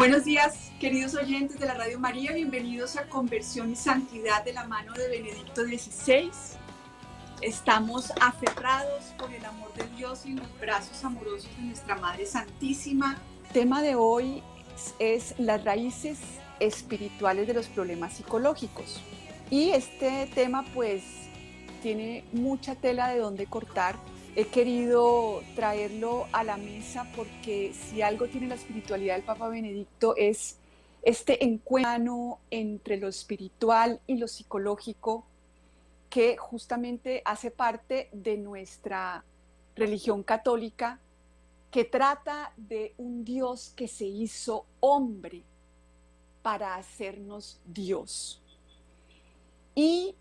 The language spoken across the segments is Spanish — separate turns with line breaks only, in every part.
Buenos días, queridos oyentes de la Radio María, bienvenidos a Conversión y Santidad de la mano de Benedicto XVI. Estamos aferrados por el amor de Dios y en los brazos amorosos de nuestra Madre Santísima. El tema de hoy es las raíces espirituales de los problemas psicológicos. Y este tema pues tiene mucha tela de donde cortar. He querido traerlo a la mesa porque si algo tiene la espiritualidad del Papa Benedicto es este encuentro entre lo espiritual y lo psicológico que justamente hace parte de nuestra religión católica, que trata de un Dios que se hizo hombre para hacernos Dios. Y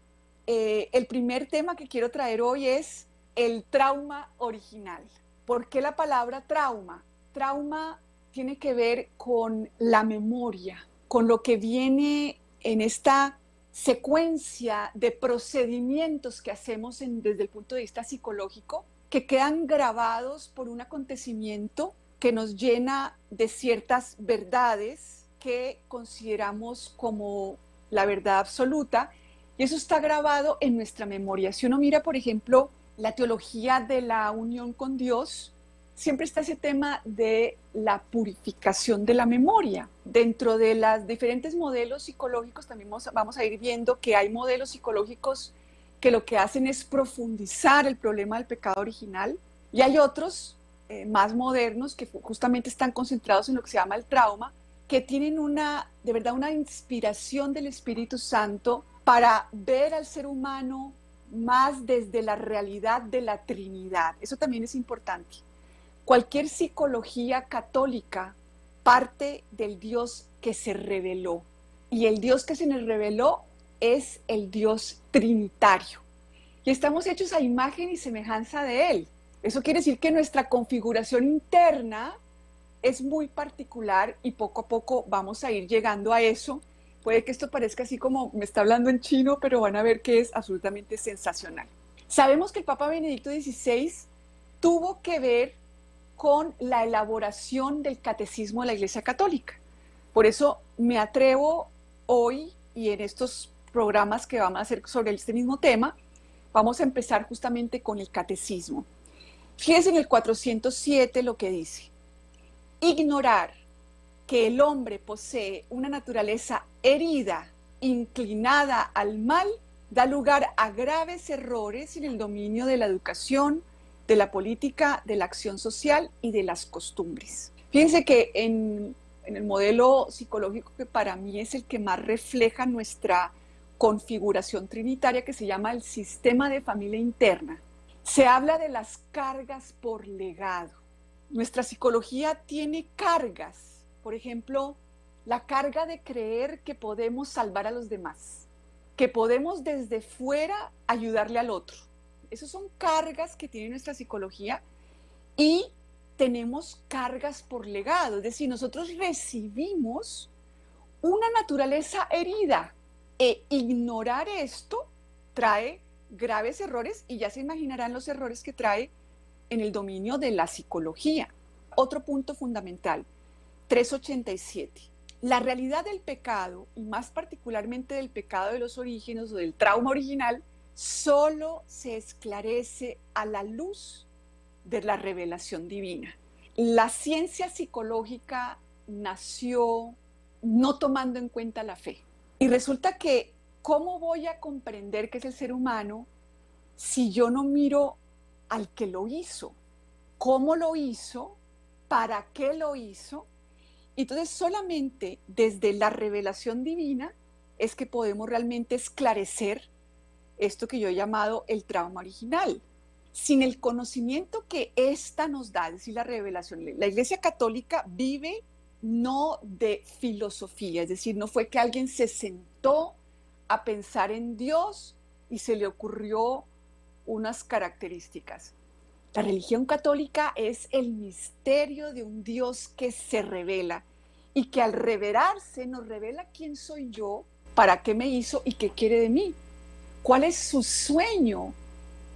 el primer tema que quiero traer hoy es el trauma original. ¿Por qué la palabra trauma? Trauma tiene que ver con la memoria, con lo que viene en esta secuencia de procedimientos que hacemos desde el punto de vista psicológico, que quedan grabados por un acontecimiento que nos llena de ciertas verdades que consideramos como la verdad absoluta, y eso está grabado en nuestra memoria. Si uno mira, por ejemplo, la teología de la unión con Dios, siempre está ese tema de la purificación de la memoria. Dentro de los diferentes modelos psicológicos también vamos a ir viendo que hay modelos psicológicos que lo que hacen es profundizar el problema del pecado original, y hay otros más modernos que justamente están concentrados en lo que se llama el trauma, que tienen de verdad una inspiración del Espíritu Santo para ver al ser humano más desde la realidad de la Trinidad. Eso también es importante. Cualquier psicología católica parte del Dios que se reveló. Y el Dios que se nos reveló es el Dios trinitario. Y estamos hechos a imagen y semejanza de Él. Eso quiere decir que nuestra configuración interna es muy particular y poco a poco vamos a ir llegando a eso. Puede que esto parezca así como me está hablando en chino, pero van a ver que es absolutamente sensacional. Sabemos que el Papa Benedicto XVI tuvo que ver con la elaboración del catecismo de la Iglesia Católica. Por eso me atrevo hoy y en estos programas que vamos a hacer sobre este mismo tema, vamos a empezar justamente con el catecismo. Fíjense en el 407 lo que dice: ignorar que el hombre posee una naturaleza herida, inclinada al mal, da lugar a graves errores en el dominio de la educación, de la política, de la acción social y de las costumbres. Fíjense que en el modelo psicológico que para mí es el que más refleja nuestra configuración trinitaria, que se llama el sistema de familia interna, se habla de las cargas por legado. Nuestra psicología tiene cargas. Por ejemplo, la carga de creer que podemos salvar a los demás, que podemos desde fuera ayudarle al otro. Esas son cargas que tiene nuestra psicología, y tenemos cargas por legado, es decir, nosotros recibimos una naturaleza herida, e ignorar esto trae graves errores, y ya se imaginarán los errores que trae en el dominio de la psicología. Otro punto fundamental, 387. La realidad del pecado, y más particularmente del pecado de los orígenes o del trauma original, solo se esclarece a la luz de la revelación divina. La ciencia psicológica nació no tomando en cuenta la fe. Y resulta que, ¿cómo voy a comprender qué es el ser humano si yo no miro al que lo hizo? ¿Cómo lo hizo? ¿Para qué lo hizo? Entonces, solamente desde la revelación divina es que podemos realmente esclarecer esto que yo he llamado el trauma original. Sin el conocimiento que ésta nos da, es decir, la revelación, la Iglesia Católica vive no de filosofía, es decir, no fue que alguien se sentó a pensar en Dios y se le ocurrió unas características. La religión católica es el misterio de un Dios que se revela, y que al revelarse nos revela quién soy yo, para qué me hizo y qué quiere de mí. ¿Cuál es su sueño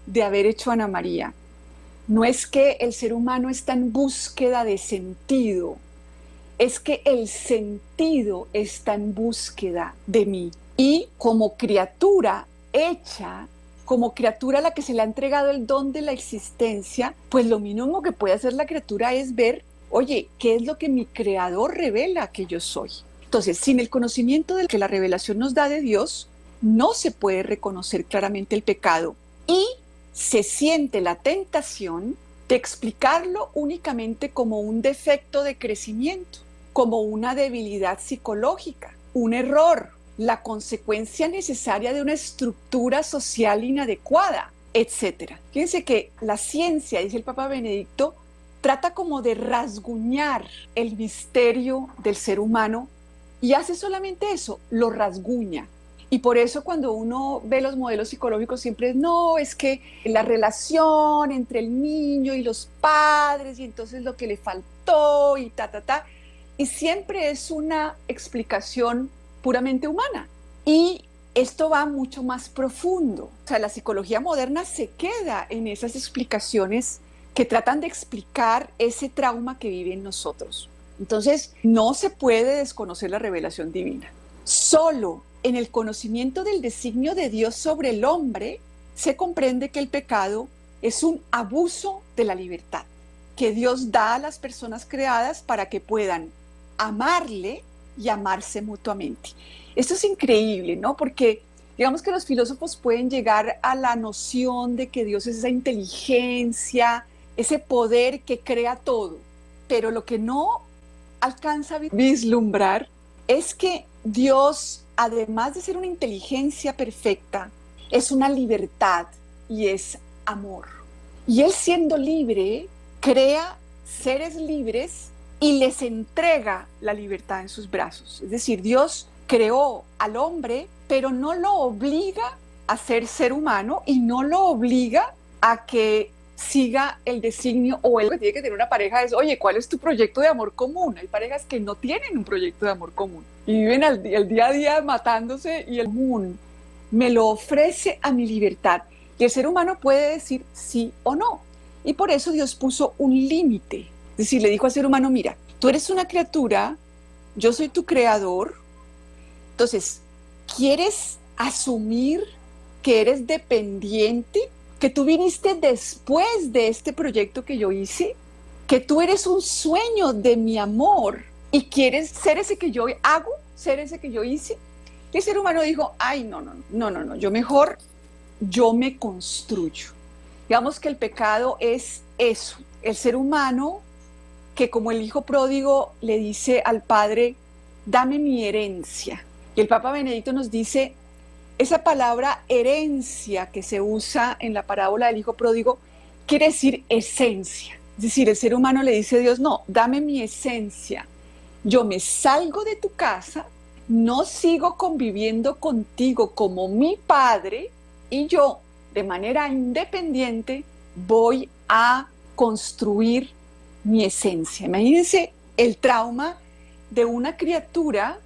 de haber hecho a Ana María? No es que el ser humano está en búsqueda de sentido, es que el sentido está en búsqueda de mí. Y como criatura hecha, como criatura a la que se le ha entregado el don de la existencia, pues lo mínimo que puede hacer la criatura es ver, oye, ¿qué es lo que mi creador revela que yo soy? Entonces, sin el conocimiento del que la revelación nos da de Dios, no se puede reconocer claramente el pecado y se siente la tentación de explicarlo únicamente como un defecto de crecimiento, como una debilidad psicológica, un error, la consecuencia necesaria de una estructura social inadecuada, etc. Fíjense que la ciencia, dice el Papa Benedicto, trata como de rasguñar el misterio del ser humano y hace solamente eso, lo rasguña. Y por eso cuando uno ve los modelos psicológicos siempre es, no, es que la relación entre el niño y los padres y entonces lo que le faltó y y siempre es una explicación puramente humana. Y esto va mucho más profundo. O sea, la psicología moderna se queda en esas explicaciones que tratan de explicar ese trauma que vive en nosotros. Entonces, no se puede desconocer la revelación divina. Solo en el conocimiento del designio de Dios sobre el hombre se comprende que el pecado es un abuso de la libertad que Dios da a las personas creadas para que puedan amarle y amarse mutuamente. Esto es increíble, ¿no? Porque digamos que los filósofos pueden llegar a la noción de que Dios es esa inteligencia, ese poder que crea todo, pero lo que no alcanza a vislumbrar es que Dios, además de ser una inteligencia perfecta, es una libertad y es amor. Y Él, siendo libre, crea seres libres y les entrega la libertad en sus brazos. Es decir, Dios creó al hombre, pero no lo obliga a ser humano y no lo obliga a que siga el designio, o el que tiene que tener una pareja es, oye, ¿cuál es tu proyecto de amor común? Hay parejas que no tienen un proyecto de amor común y viven el día a día matándose, y el común me lo ofrece a mi libertad. Y el ser humano puede decir sí o no. Y por eso Dios puso un límite. Es decir, le dijo al ser humano, mira, tú eres una criatura, yo soy tu creador, entonces, ¿quieres asumir que eres dependiente? Que tú viniste después de este proyecto que yo hice, que tú eres un sueño de mi amor y quieres ser ese que yo hago, ser ese que yo hice. Y el ser humano dijo, ay, no, yo me construyo. Digamos que el pecado es eso, el ser humano que como el hijo pródigo le dice al padre, dame mi herencia. Y el Papa Benedicto nos dice, esa palabra herencia que se usa en la parábola del hijo pródigo quiere decir esencia. Es decir, el ser humano le dice a Dios, no, dame mi esencia. Yo me salgo de tu casa, no sigo conviviendo contigo como mi padre y yo, de manera independiente, voy a construir mi esencia. Imagínense el trauma de una criatura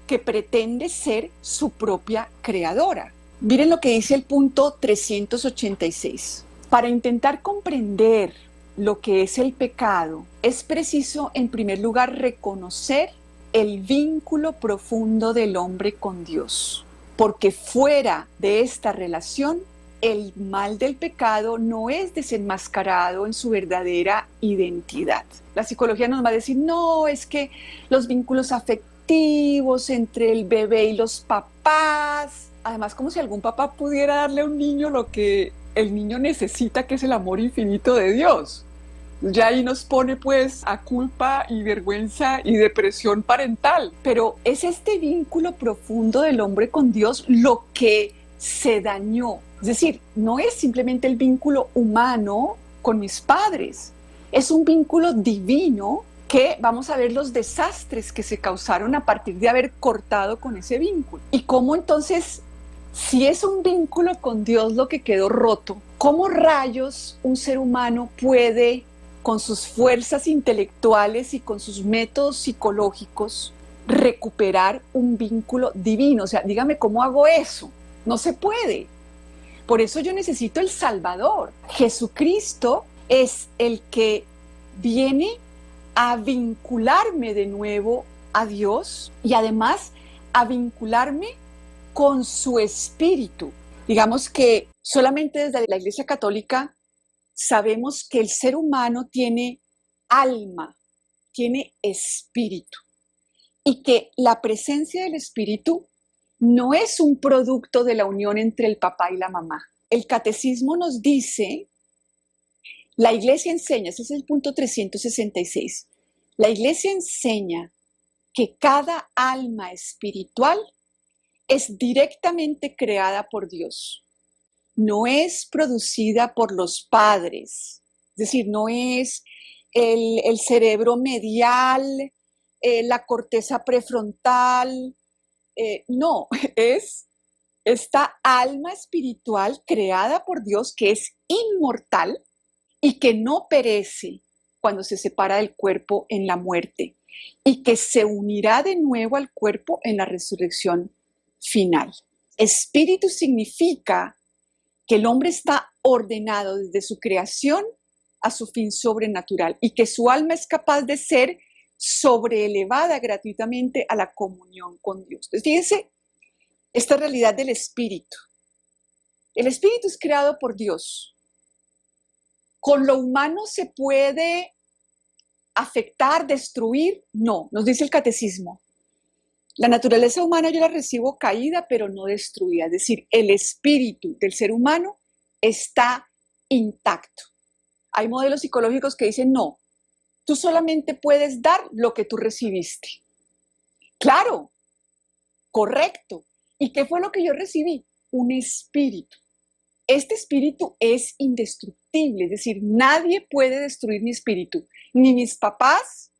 que pretende ser su propia creadora. Miren lo que dice el punto 386. Para intentar comprender lo que es el pecado, es preciso, en primer lugar, reconocer el vínculo profundo del hombre con Dios, porque fuera de esta relación, el mal del pecado no es desenmascarado en su verdadera identidad. La psicología nos va a decir, no, es que los vínculos afectivos entre el bebé y los papás, además como si algún papá pudiera darle a un niño lo que el niño necesita, que es el amor infinito de Dios. Ya ahí nos pone pues a culpa y vergüenza y depresión parental. Pero es este vínculo profundo del hombre con Dios lo que se dañó. Es decir, no es simplemente el vínculo humano con mis padres, es un vínculo divino que vamos a ver los desastres que se causaron a partir de haber cortado con ese vínculo. Y cómo entonces, si es un vínculo con Dios lo que quedó roto, ¿cómo rayos un ser humano puede, con sus fuerzas intelectuales y con sus métodos psicológicos, recuperar un vínculo divino? O sea, dígame, ¿cómo hago eso? No se puede. Por eso yo necesito el Salvador. Jesucristo es el que viene a vincularme de nuevo a Dios y además a vincularme con su espíritu. Digamos que solamente desde la Iglesia Católica sabemos que el ser humano tiene alma, tiene espíritu y que la presencia del espíritu no es un producto de la unión entre el papá y la mamá. El catecismo nos dice, la Iglesia enseña, ese es el punto 366, la Iglesia enseña que cada alma espiritual es directamente creada por Dios. No es producida por los padres, es decir, no es el cerebro medial, la corteza prefrontal, no, es esta alma espiritual creada por Dios que es inmortal y que no perece cuando se separa del cuerpo en la muerte y que se unirá de nuevo al cuerpo en la resurrección final. Espíritu significa que el hombre está ordenado desde su creación a su fin sobrenatural y que su alma es capaz de ser sobreelevada gratuitamente a la comunión con Dios. Entonces, fíjense esta realidad del espíritu. El espíritu es creado por Dios. ¿Con lo humano se puede afectar, destruir? No, nos dice el catecismo. La naturaleza humana yo la recibo caída, pero no destruida. Es decir, el espíritu del ser humano está intacto. Hay modelos psicológicos que dicen, no, tú solamente puedes dar lo que tú recibiste. Claro, correcto. ¿Y qué fue lo que yo recibí? Un espíritu. Este espíritu es indestructible, es decir, nadie puede destruir mi espíritu, ni mis papás,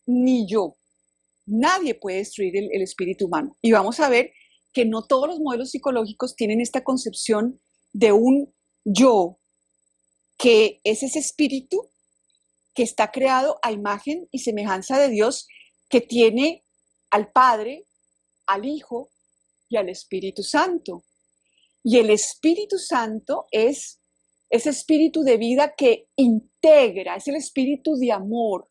ni yo. Nadie puede destruir el espíritu humano. Y vamos a ver que no todos los modelos psicológicos tienen esta concepción de un yo, que es ese espíritu que está creado a imagen y semejanza de Dios, que tiene al Padre, al Hijo y al Espíritu Santo. Y el Espíritu Santo es ese espíritu de vida que integra, es el espíritu de amor.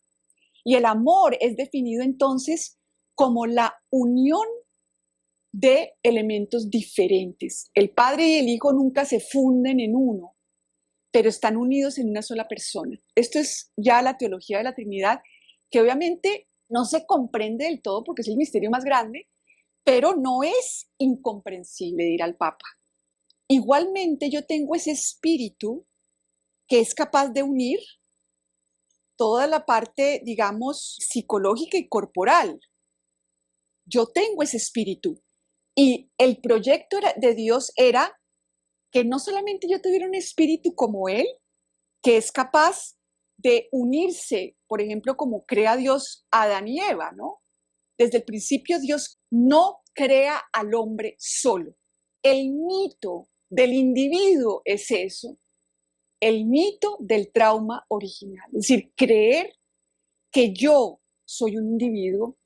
Y el amor es definido entonces como la unión de elementos diferentes. El Padre y el Hijo nunca se funden en uno, pero están unidos en una sola persona. Esto es ya la teología de la Trinidad, que obviamente no se comprende del todo porque es el misterio más grande, pero no es incomprensible, dirá el Papa. Igualmente yo tengo ese espíritu que es capaz de unir toda la parte, digamos, psicológica y corporal. Yo tengo ese espíritu. Y el proyecto de Dios era que no solamente yo tuviera un espíritu como Él, que es capaz de unirse, por ejemplo, como crea Dios a Adán y Eva, ¿no? Desde el principio Dios no crea al hombre solo. El mito del individuo es eso, el mito del trauma original. Es decir, creer que yo soy un individuo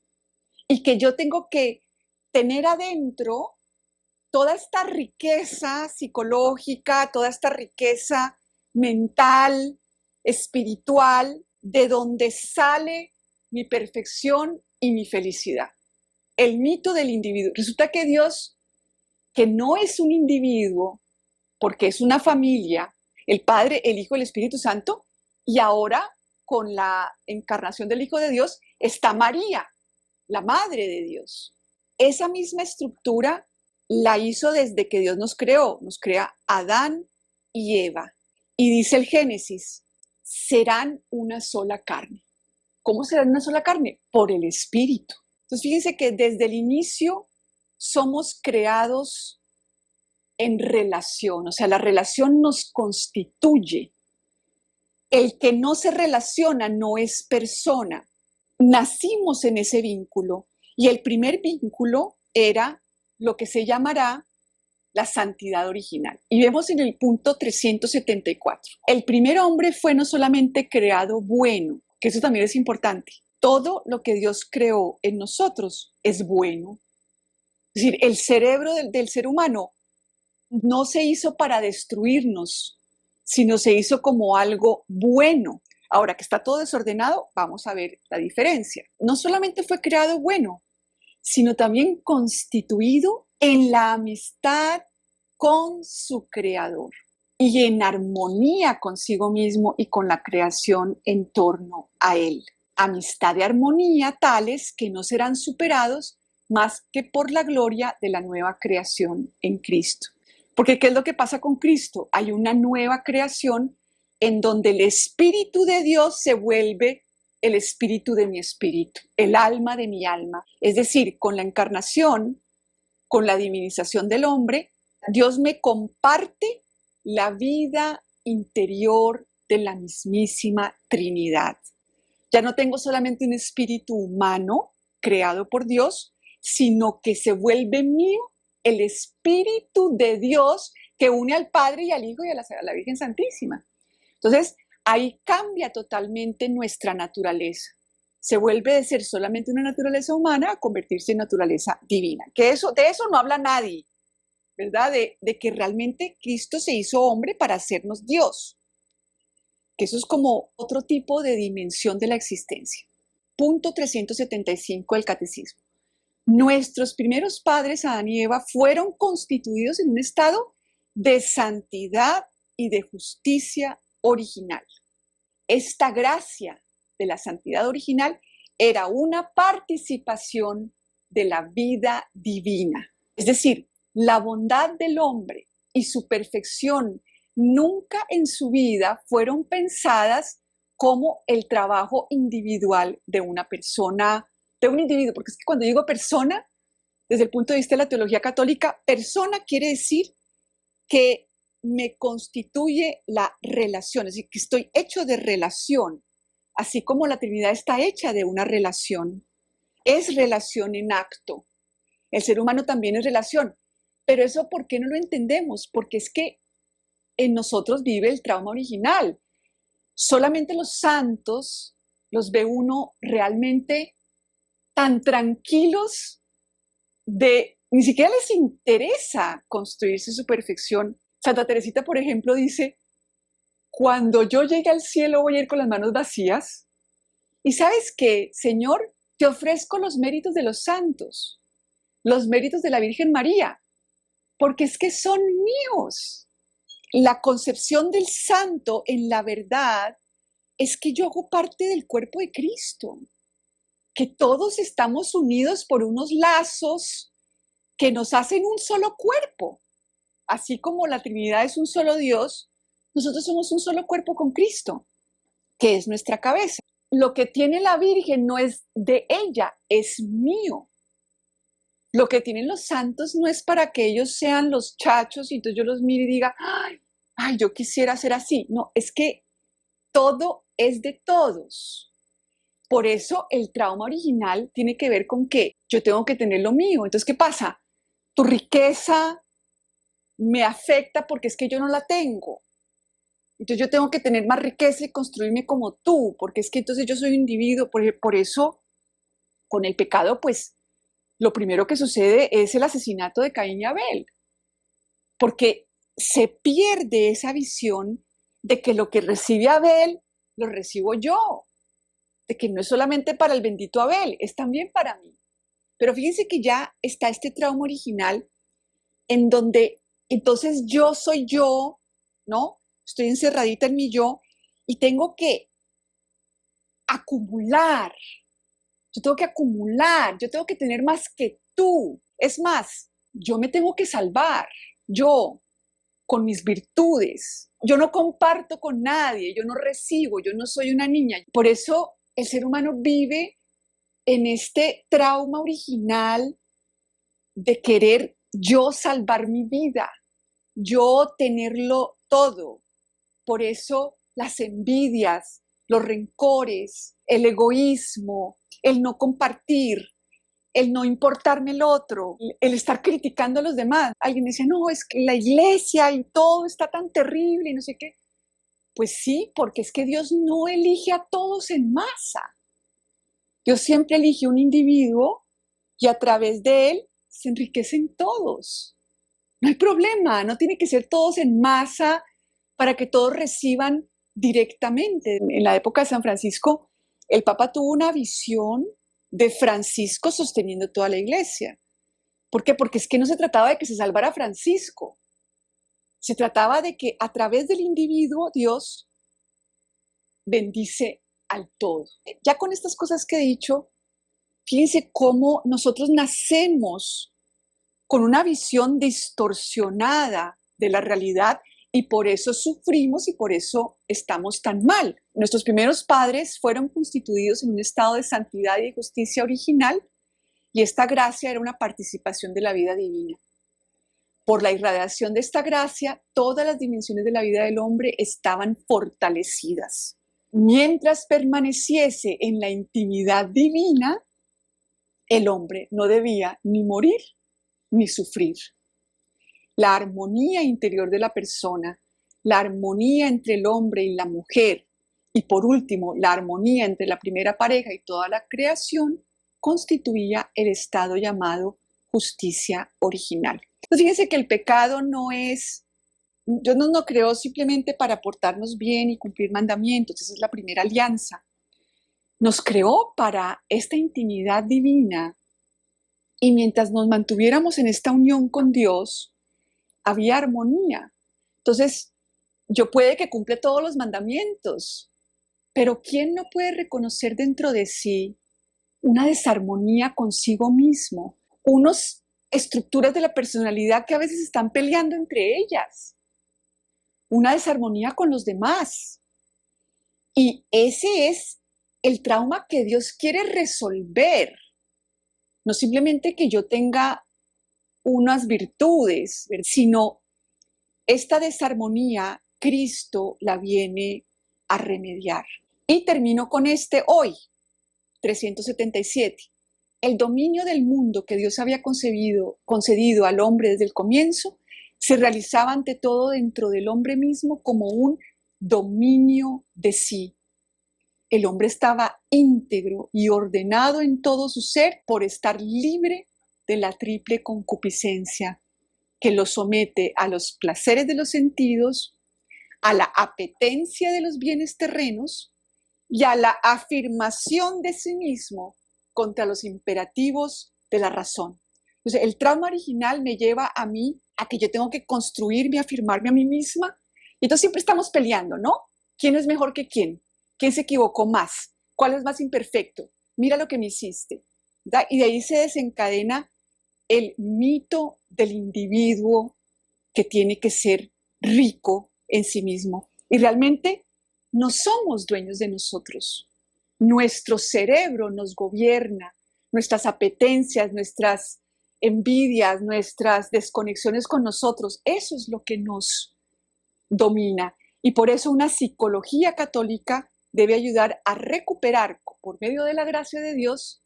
y que yo tengo que tener adentro toda esta riqueza psicológica, toda esta riqueza mental, espiritual, de donde sale mi perfección y mi felicidad. El mito del individuo. Resulta que Dios, que no es un individuo, porque es una familia, el Padre, el Hijo y el Espíritu Santo, y ahora con la encarnación del Hijo de Dios está María, la Madre de Dios. Esa misma estructura la hizo desde que Dios nos crea Adán y Eva. Y dice el Génesis, serán una sola carne. ¿Cómo serán una sola carne? Por el Espíritu. Entonces fíjense que desde el inicio somos creados en relación, o sea, la relación nos constituye. El que no se relaciona no es persona. Nacimos en ese vínculo y el primer vínculo era lo que se llamará la santidad original. Y vemos en el punto 374. El primer hombre fue no solamente creado bueno, que eso también es importante. Todo lo que Dios creó en nosotros es bueno. Es decir, el cerebro del ser humano no se hizo para destruirnos, sino se hizo como algo bueno. Ahora que está todo desordenado, vamos a ver la diferencia. No solamente fue creado bueno, sino también constituido en la amistad con su creador y en armonía consigo mismo y con la creación en torno a él. Amistad y armonía tales que no serán superados más que por la gloria de la nueva creación en Cristo. Porque ¿qué es lo que pasa con Cristo? Hay una nueva creación en donde el Espíritu de Dios se vuelve el espíritu de mi espíritu, el alma de mi alma. Es decir, con la encarnación, con la divinización del hombre, Dios me comparte la vida interior de la mismísima Trinidad. Ya no tengo solamente un espíritu humano creado por Dios, sino que se vuelve mío el Espíritu de Dios que une al Padre y al Hijo y a la Virgen Santísima. Entonces, ahí cambia totalmente nuestra naturaleza. Se vuelve de ser solamente una naturaleza humana a convertirse en naturaleza divina. De eso no habla nadie, ¿verdad? De que realmente Cristo se hizo hombre para hacernos Dios. Que eso es como otro tipo de dimensión de la existencia. Punto 375 del Catecismo. Nuestros primeros padres, Adán y Eva, fueron constituidos en un estado de santidad y de justicia original. Esta gracia de la santidad original era una participación de la vida divina. Es decir, la bondad del hombre y su perfección nunca en su vida fueron pensadas como el trabajo individual de una persona, de un individuo, porque es que cuando digo persona, desde el punto de vista de la teología católica, persona quiere decir que me constituye la relación, es decir, que estoy hecho de relación, así como la Trinidad está hecha de una relación. Es relación en acto. El ser humano también es relación. Pero eso, ¿por qué no lo entendemos? Porque es que en nosotros vive el trauma original. Solamente los santos los ve uno realmente tan tranquilos ni siquiera les interesa construirse su perfección. Santa Teresita, por ejemplo, dice, cuando yo llegue al cielo voy a ir con las manos vacías. Y ¿sabes qué, Señor? Te ofrezco los méritos de los santos, los méritos de la Virgen María, porque es que son míos. La concepción del santo en la verdad es que yo hago parte del cuerpo de Cristo, que todos estamos unidos por unos lazos que nos hacen un solo cuerpo. Así como la Trinidad es un solo Dios, nosotros somos un solo cuerpo con Cristo, que es nuestra cabeza. Lo que tiene la Virgen no es de ella, es mío. Lo que tienen los santos no es para que ellos sean los chachos y entonces yo los mire y diga, ay, yo quisiera ser así. No, es que todo es de todos. Por eso el trauma original tiene que ver con que yo tengo que tener lo mío. Entonces, ¿qué pasa? Tu riqueza me afecta porque es que yo no la tengo. Entonces yo tengo que tener más riqueza y construirme como tú, porque es que entonces yo soy un individuo. Por eso, con el pecado, pues, lo primero que sucede es el asesinato de Caín y Abel, porque se pierde esa visión de que lo que recibe Abel, lo recibo yo, de que no es solamente para el bendito Abel, es también para mí. Pero fíjense que ya está este trauma original en donde entonces yo soy yo, ¿no? Estoy encerradita en mi yo y tengo que acumular. Yo tengo que tener más que tú. Es más, yo me tengo que salvar, yo, con mis virtudes. Yo no comparto con nadie, yo no recibo, yo no soy una niña. Por eso el ser humano vive en este trauma original de querer yo salvar mi vida, yo tenerlo todo. Por eso las envidias, los rencores, el egoísmo, el no compartir, el no importarme el otro, el estar criticando a los demás. Alguien me dice, no, es que la iglesia y todo está tan terrible y no sé qué. Pues sí, porque es que Dios no elige a todos en masa. Dios siempre elige un individuo y a través de él se enriquecen todos. No hay problema, no tiene que ser todos en masa para que todos reciban directamente. En la época de San Francisco, el Papa tuvo una visión de Francisco sosteniendo toda la iglesia. ¿Por qué? Porque es que no se trataba de que se salvara Francisco, se trataba de que a través del individuo Dios bendice al todo. Ya con estas cosas que he dicho, fíjense cómo nosotros nacemos con una visión distorsionada de la realidad y por eso sufrimos y por eso estamos tan mal. Nuestros primeros padres fueron constituidos en un estado de santidad y de justicia original y esta gracia era una participación de la vida divina. Por la irradiación de esta gracia, todas las dimensiones de la vida del hombre estaban fortalecidas. Mientras permaneciese en la intimidad divina, el hombre no debía ni morir ni sufrir. La armonía interior de la persona, la armonía entre el hombre y la mujer, y por último, la armonía entre la primera pareja y toda la creación, constituía el estado llamado justicia original. Entonces, fíjense que el pecado no es, Dios nos creó simplemente para portarnos bien y cumplir mandamientos, esa es la primera alianza. Nos creó para esta intimidad divina y mientras nos mantuviéramos en esta unión con Dios, había armonía. Entonces, yo puede que cumple todos los mandamientos, pero ¿quién no puede reconocer dentro de sí una desarmonía consigo mismo? Unas estructuras de la personalidad que a veces están peleando entre ellas. Una desarmonía con los demás. Y ese es el trauma que Dios quiere resolver. No simplemente que yo tenga unas virtudes, sino esta desarmonía Cristo la viene a remediar. Y termino con hoy, 377. El dominio del mundo que Dios había concedido al hombre desde el comienzo se realizaba ante todo dentro del hombre mismo como un dominio de sí. El hombre estaba íntegro y ordenado en todo su ser por estar libre de la triple concupiscencia que lo somete a los placeres de los sentidos, a la apetencia de los bienes terrenos y a la afirmación de sí mismo contra los imperativos de la razón. Entonces, el trauma original me lleva a mí a que yo tengo que construirme, afirmarme a mí misma. Y entonces siempre estamos peleando, ¿no? ¿Quién es mejor que quién? ¿Quién se equivocó más? ¿Cuál es más imperfecto? Mira lo que me hiciste. ¿Verdad? Y de ahí se desencadena el mito del individuo que tiene que ser rico en sí mismo. Y realmente no somos dueños de nosotros. Nuestro cerebro nos gobierna, nuestras apetencias, nuestras envidias, nuestras desconexiones con nosotros, eso es lo que nos domina. Y por eso una psicología católica debe ayudar a recuperar, por medio de la gracia de Dios,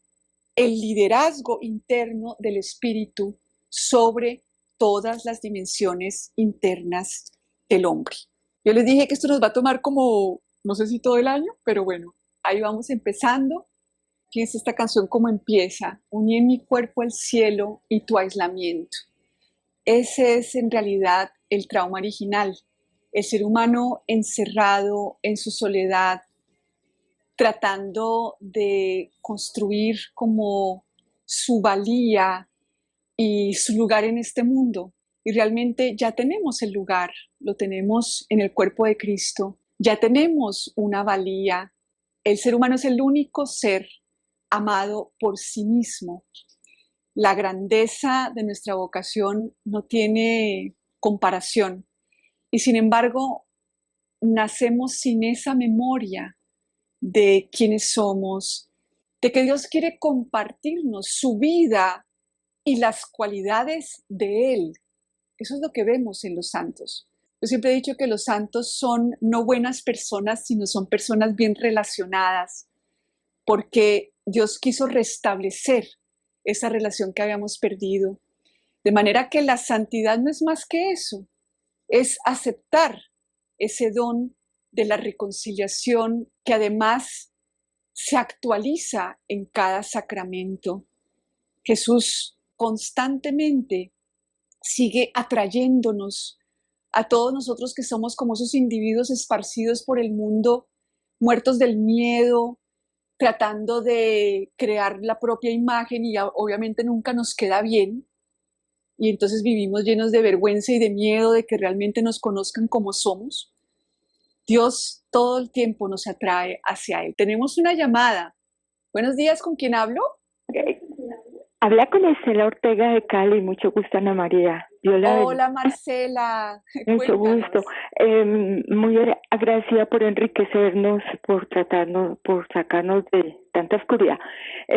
el liderazgo interno del espíritu sobre todas las dimensiones internas del hombre. Yo les dije que esto nos va a tomar como, no sé si todo el año, pero bueno, ahí vamos empezando. Fíjense esta canción cómo empieza. Uní en mi cuerpo el cielo y tu aislamiento. Ese es en realidad el trauma original. El ser humano encerrado en su soledad, tratando de construir como su valía y su lugar en este mundo. Y realmente ya tenemos el lugar, lo tenemos en el cuerpo de Cristo, ya tenemos una valía. El ser humano es el único ser amado por sí mismo. La grandeza de nuestra vocación no tiene comparación y sin embargo nacemos sin esa memoria de quiénes somos, de que Dios quiere compartirnos su vida y las cualidades de Él. Eso es lo que vemos en los santos. Yo siempre he dicho que los santos son no buenas personas, sino son personas bien relacionadas, porque Dios quiso restablecer esa relación que habíamos perdido. De manera que la santidad no es más que eso, es aceptar ese don de la reconciliación que además se actualiza en cada sacramento. Jesús constantemente sigue atrayéndonos a todos nosotros que somos como esos individuos esparcidos por el mundo, muertos del miedo, tratando de crear la propia imagen y obviamente nunca nos queda bien. Y entonces vivimos llenos de vergüenza y de miedo de que realmente nos conozcan como somos. Dios todo el tiempo nos atrae hacia Él. Tenemos una llamada. Buenos días, ¿con quién hablo?
Habla con Estela Ortega de Cali, mucho gusto, Ana María.
Hola, Marcela.
Mucho
Cuéntanos.
gusto. Muy agradecida por enriquecernos, por tratarnos, por sacarnos de tanta oscuridad.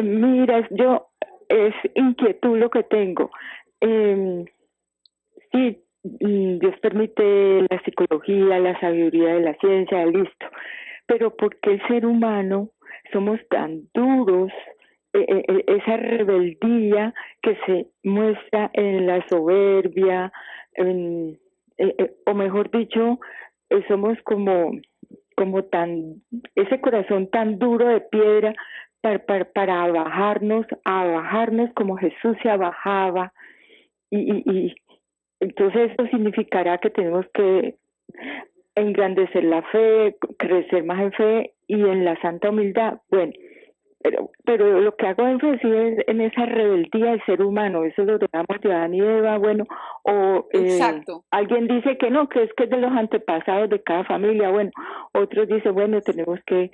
Mira, es inquietud lo que tengo. Sí, Dios permite la psicología, la sabiduría de la ciencia, listo. Pero ¿por qué el ser humano somos tan duros? Esa rebeldía que se muestra en la soberbia, o mejor dicho, somos como ese corazón tan duro de piedra para bajarnos como Jesús se abajaba. Y entonces eso significará que tenemos que engrandecer la fe, crecer más en fe y en la santa humildad. Bueno, pero lo que hago énfasis es en esa rebeldía del ser humano, eso lo llamamos de Adán y Eva, bueno, o alguien dice que no, que es de los antepasados de cada familia, bueno, otros dicen, bueno, tenemos que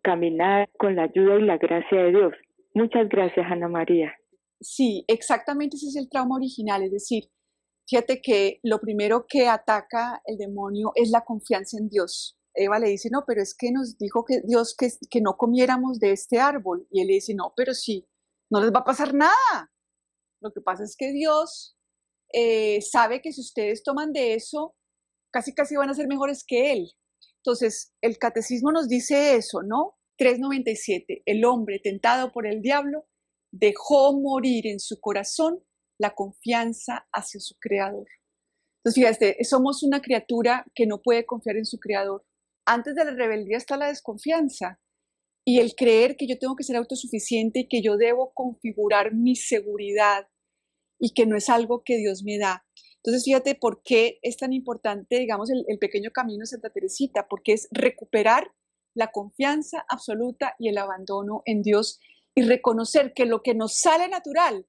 caminar con la ayuda y la gracia de Dios. Muchas gracias, Ana María.
Sí, exactamente ese es el trauma original, es decir, fíjate que lo primero que ataca el demonio es la confianza en Dios. Eva le dice, no, pero es que nos dijo que Dios que no comiéramos de este árbol. Y él le dice, no, pero sí, no les va a pasar nada. Lo que pasa es que Dios sabe que si ustedes toman de eso, casi van a ser mejores que Él. Entonces, el catecismo nos dice eso, ¿no? 397, el hombre tentado por el diablo dejó morir en su corazón la confianza hacia su creador. Entonces, fíjate, somos una criatura que no puede confiar en su creador. Antes de la rebeldía está la desconfianza y el creer que yo tengo que ser autosuficiente y que yo debo configurar mi seguridad y que no es algo que Dios me da. Entonces, fíjate por qué es tan importante, digamos, el pequeño camino de Santa Teresita, porque es recuperar la confianza absoluta y el abandono en Dios y reconocer que lo que nos sale natural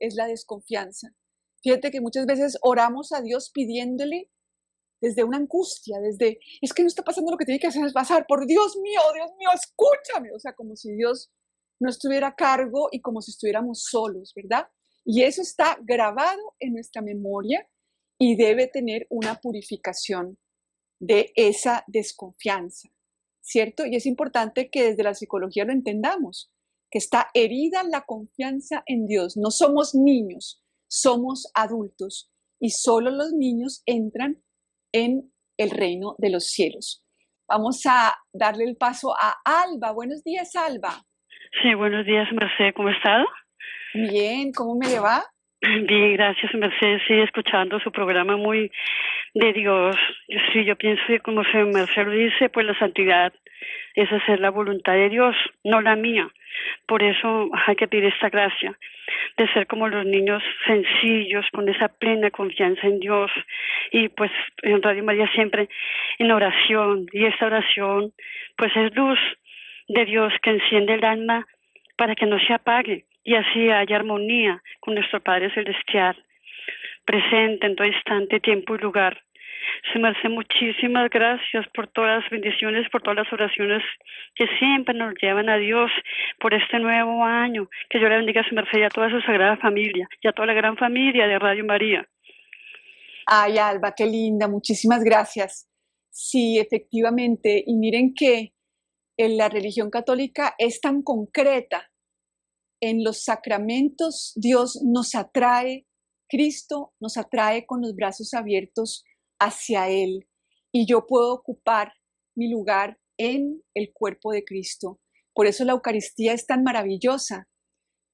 es la desconfianza. Fíjate que muchas veces oramos a Dios pidiéndole desde una angustia, desde, es que no está pasando lo que tiene que hacer pasar, por Dios mío, escúchame. O sea, como si Dios no estuviera a cargo y como si estuviéramos solos, ¿verdad? Y eso está grabado en nuestra memoria y debe tener una purificación de esa desconfianza, ¿cierto? Y es importante que desde la psicología lo entendamos, que está herida la confianza en Dios. No somos niños, somos adultos y solo los niños entran en el reino de los cielos. Vamos a darle el paso a Alba. Buenos días, Alba.
Sí, buenos días, Mercedes. ¿Cómo ha estado?
Bien, ¿cómo me le va?
Bien, gracias, Mercedes. Sí, escuchando su programa muy de Dios. Sí, yo pienso que como Mercedes lo dice, pues la santidad es hacer la voluntad de Dios, no la mía. Por eso hay que pedir esta gracia de ser como los niños sencillos, con esa plena confianza en Dios. Y pues en Radio María siempre en oración. Y esta oración pues es luz de Dios que enciende el alma para que no se apague y así haya armonía con nuestro Padre Celestial, presente en todo instante, tiempo y lugar. Se me hace muchísimas gracias por todas las bendiciones, por todas las oraciones que siempre nos llevan a Dios por este nuevo año. Que yo le bendiga a su merced y a toda su sagrada familia y a toda la gran familia de Radio María.
Ay, Alba, qué linda, muchísimas gracias. Sí, efectivamente, y miren que la religión católica es tan concreta. En los sacramentos Dios nos atrae, Cristo nos atrae con los brazos abiertos hacia Él y yo puedo ocupar mi lugar en el cuerpo de Cristo. Por eso la Eucaristía es tan maravillosa,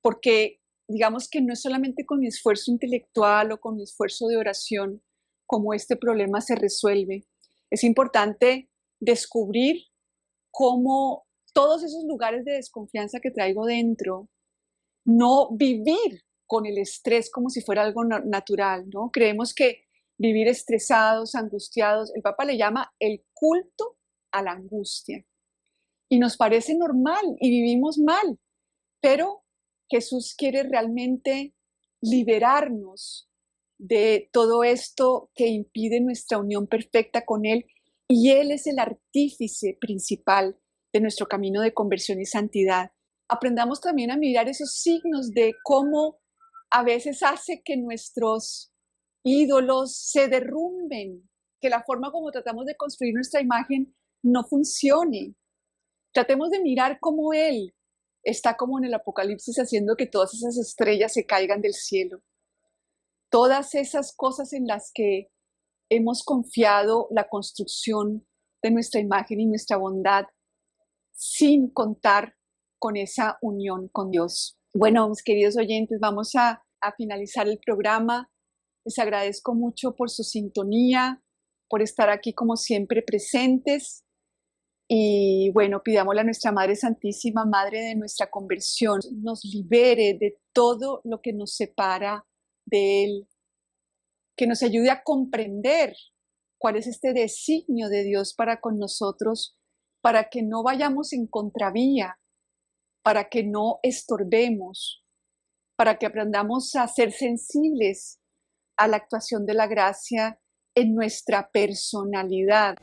porque digamos que no es solamente con mi esfuerzo intelectual o con mi esfuerzo de oración como este problema se resuelve. Es importante descubrir cómo todos esos lugares de desconfianza que traigo dentro, no vivir con el estrés como si fuera algo natural, ¿no? Creemos que vivir estresados, angustiados. El Papa le llama el culto a la angustia. Y nos parece normal y vivimos mal, pero Jesús quiere realmente liberarnos de todo esto que impide nuestra unión perfecta con Él, y Él es el artífice principal de nuestro camino de conversión y santidad. Aprendamos también a mirar esos signos de cómo a veces hace que nuestros ídolos se derrumben, que la forma como tratamos de construir nuestra imagen no funcione. Tratemos de mirar cómo Él está como en el Apocalipsis haciendo que todas esas estrellas se caigan del cielo. Todas esas cosas en las que hemos confiado la construcción de nuestra imagen y nuestra bondad sin contar con esa unión con Dios. Bueno, mis queridos oyentes, vamos a finalizar el programa. Les agradezco mucho por su sintonía, por estar aquí como siempre presentes. Y bueno, pidámosle a nuestra Madre Santísima, Madre de nuestra conversión, nos libere de todo lo que nos separa de Él, que nos ayude a comprender cuál es este designio de Dios para con nosotros, para que no vayamos en contravía, para que no estorbemos, para que aprendamos a ser sensibles a la actuación de la gracia en nuestra personalidad.